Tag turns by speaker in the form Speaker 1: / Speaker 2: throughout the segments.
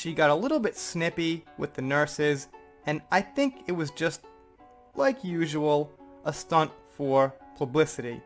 Speaker 1: she got a little bit snippy with the nurses, and I think it was just, like usual, a stunt for publicity.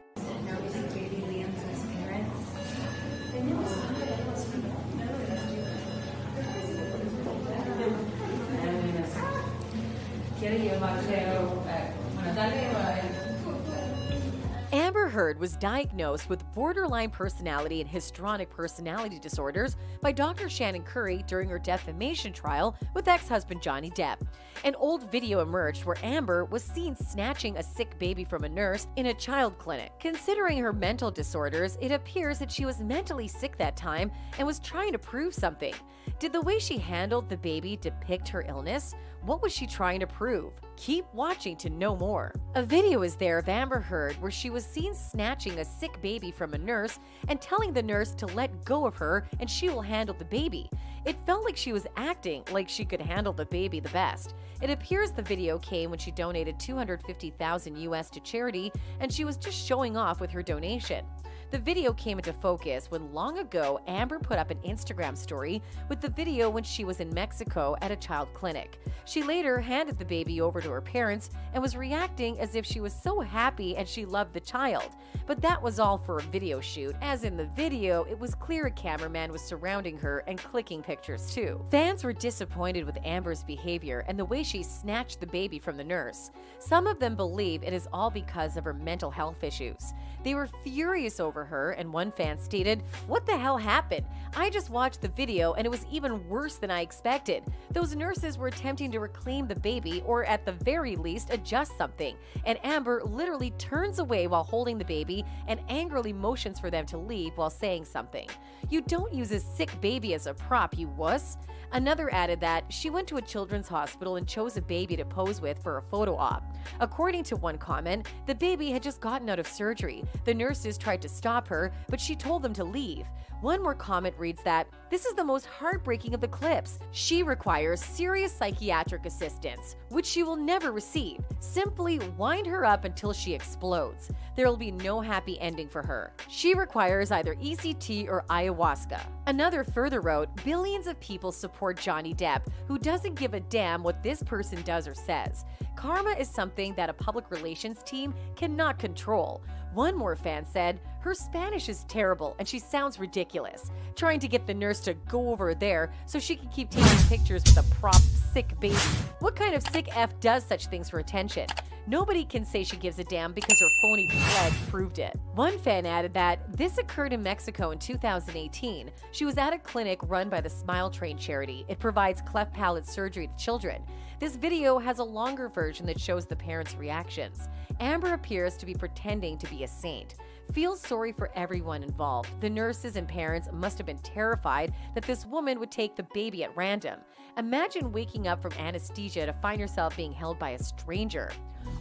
Speaker 2: Amber Heard was diagnosed with borderline personality and histrionic personality disorders by Dr. Shannon Curry during her defamation trial with ex-husband Johnny Depp. An old video emerged where Amber was seen snatching a sick baby from a nurse in a child clinic. Considering her mental disorders, it appears that she was mentally sick that time and was trying to prove something. Did the way she handled the baby depict her illness? What was she trying to prove? Keep watching to know more. A video is there of Amber Heard where she was seen snatching a sick baby from a nurse and telling the nurse to let go of her and she will handle the baby. It felt like she was acting like she could handle the baby the best. It appears the video came when she donated $250,000 US to charity, and she was just showing off with her donation. The video came into focus when long ago Amber put up an Instagram story with the video when she was in Mexico at a child clinic. She later handed the baby over to her parents and was reacting as if she was so happy and she loved the child. But that was all for a video shoot, as in the video it was clear a cameraman was surrounding her and clicking pictures too. Fans were disappointed with Amber's behavior and the way she snatched the baby from the nurse. Some of them believe it is all because of her mental health issues. They were furious over her, and one fan stated, "What the hell happened? I just watched the video and it was even worse than I expected. Those nurses were attempting to reclaim the baby or at the very least adjust something, and Amber literally turns away while holding the baby and angrily motions for them to leave while saying something. You don't use a sick baby as a prop, you wuss." Another added that she went to a children's hospital and chose a baby to pose with for a photo op. According to one comment, the baby had just gotten out of surgery. The nurses tried to stop her, but she told them to leave. One more comment reads that, "This is the most heartbreaking of the clips. She requires serious psychiatric assistance, which she will never receive. Simply wind her up until she explodes. There will be no happy ending for her. She requires either ECT or ayahuasca." Another further wrote, "Billions of people support Johnny Depp, who doesn't give a damn what this person does or says. Karma is something that a public relations team cannot control." One more fan said, "Her Spanish is terrible and she sounds ridiculous, trying to get the nurse to go over there so she can keep taking pictures with a prop sick baby. What kind of sick F does such things for attention? Nobody can say she gives a damn because her phony pledge proved it." One fan added that this occurred in Mexico in 2018. She was at a clinic run by the Smile Train charity. It provides cleft palate surgery to children. This video has a longer version that shows the parents' reactions. Amber appears to be pretending to be a saint. Feels sorry for everyone involved. The nurses and parents must have been terrified that this woman would take the baby at random. Imagine waking up from anesthesia to find yourself being held by a stranger.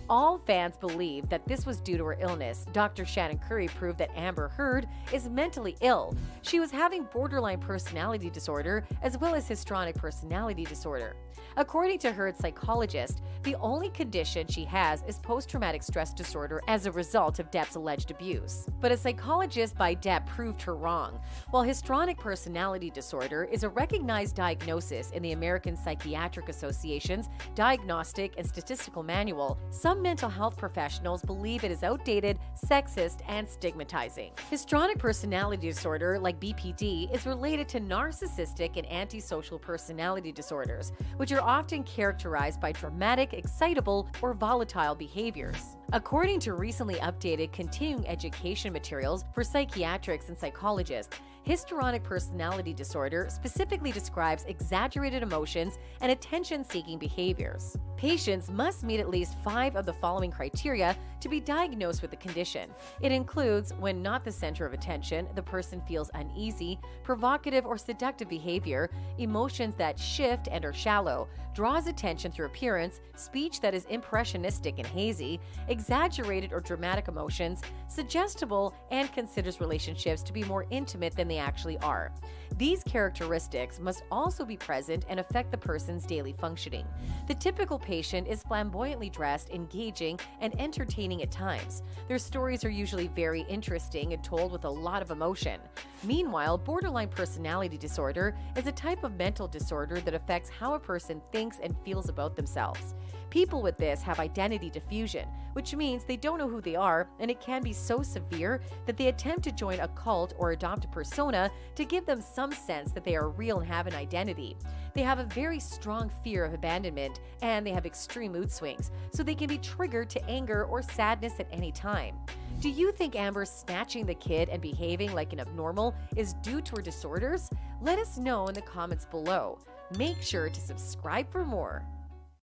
Speaker 2: All fans believe that this was due to her illness. Dr. Shannon Curry proved that Amber Heard is mentally ill. She was having borderline personality disorder as well as histrionic personality disorder. According to Heard's psychologist, the only condition she has is post-traumatic stress disorder as a result of Depp's alleged abuse. But a psychologist by Depp proved her wrong. While histrionic personality disorder is a recognized diagnosis in the American Psychiatric Association's Diagnostic and Statistical Manual, some mental health professionals believe it is outdated, sexist, and stigmatizing. Histrionic personality disorder, like BPD, is related to narcissistic and antisocial personality disorders, which are often characterized by dramatic, excitable, or volatile behaviors. According to recently updated continuing education materials for psychiatrists and psychologists, histrionic personality disorder specifically describes exaggerated emotions and attention-seeking behaviors. Patients must meet at least 5 of the following criteria to be diagnosed with the condition. It includes when not the center of attention, the person feels uneasy, provocative or seductive behavior, emotions that shift and are shallow, draws attention through appearance, speech that is impressionistic and hazy, exaggerated or dramatic emotions, suggestible, and considers relationships to be more intimate than they actually are. These characteristics must also be present and affect the person's daily functioning. The typical patient is flamboyantly dressed, engaging, and entertaining entertaining at times. Their stories are usually very interesting and told with a lot of emotion. Meanwhile, borderline personality disorder is a type of mental disorder that affects how a person thinks and feels about themselves. People with this have identity diffusion, which means they don't know who they are, and it can be so severe that they attempt to join a cult or adopt a persona to give them some sense that they are real and have an identity. They have a very strong fear of abandonment, and they have extreme mood swings, so they can be triggered to anger or sadness at any time. Do you think Amber snatching the kid and behaving like an abnormal is due to her disorders? Let us know in the comments below. Make sure to subscribe for more.